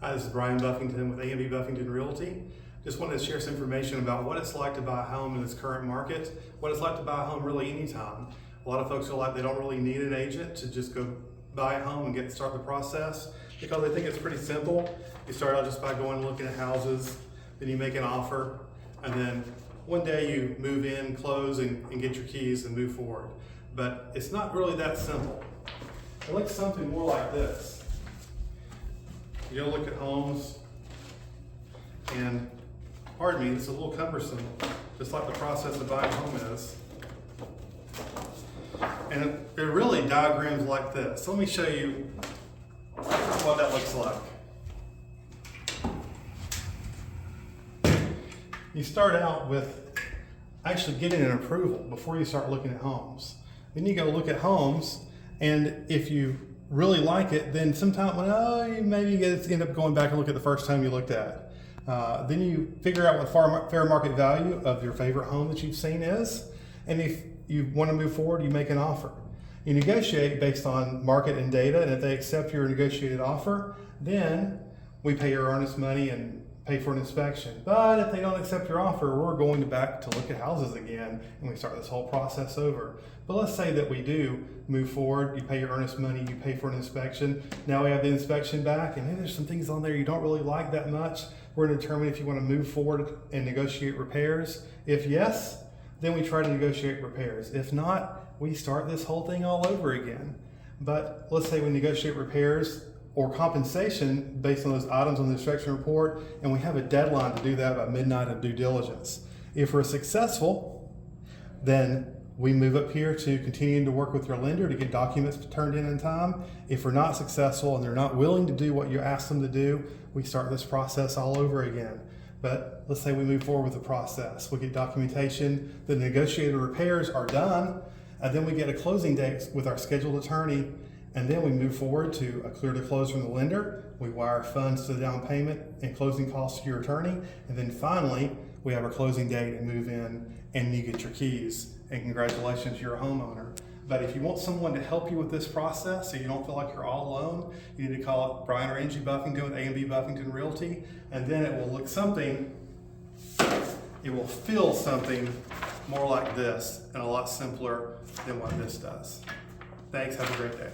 Hi, this is Brian Buffington with A&B Buffington Realty. Just wanted to share some information about what it's like to buy a home in this current market, what it's like to buy a home really anytime. A lot of folks feel like they don't really need an agent to just go buy a home and start the process because they think it's pretty simple. You start out just by going and looking at houses, then you make an offer, and then one day you move in, close, and get your keys and move forward. But it's not really that simple. It looks something more like this. You go look at homes, and pardon me, it's a little cumbersome, just like the process of buying a home is. And it really diagrams like this. So let me show you what that looks like. You start out with actually getting an approval before you start looking at homes. Then you go look at homes, and if you really like it, then sometime you maybe end up going back and look at the first home you looked at. Then you figure out what fair market value of your favorite home that you've seen is, and if you want to move forward, you make an offer. You negotiate based on market and data, and if they accept your negotiated offer, then we pay your earnest money and pay for an inspection. But if they don't accept your offer, we're going back to look at houses again, and we start this whole process over. But let's say that we do move forward, you pay your earnest money, you pay for an inspection. Now we have the inspection back, and maybe there's some things on there you don't really like that much. We're going to determine if you want to move forward and negotiate repairs. If yes, then we try to negotiate repairs. If not, we start this whole thing all over again. But let's say we negotiate repairs or compensation based on those items on the inspection report, and we have a deadline to do that by midnight of due diligence. If we're successful, then we move up here to continuing to work with your lender to get documents turned in time. If we're not successful and they're not willing to do what you ask them to do, we start this process all over again. But let's say we move forward with the process. We get documentation, the negotiated repairs are done, and then we get a closing date with our scheduled attorney, and then we move forward to a clear to close from the lender. We wire funds to the down payment and closing costs to your attorney, and then finally we have our closing date and move in, and you get your keys. And congratulations, you're a homeowner. But if you want someone to help you with this process so you don't feel like you're all alone, you need to call up Brian or Angie Buffington with A&B Buffington Realty, and then it will look something, it will feel something more like this and a lot simpler than what this does. Thanks, have a great day.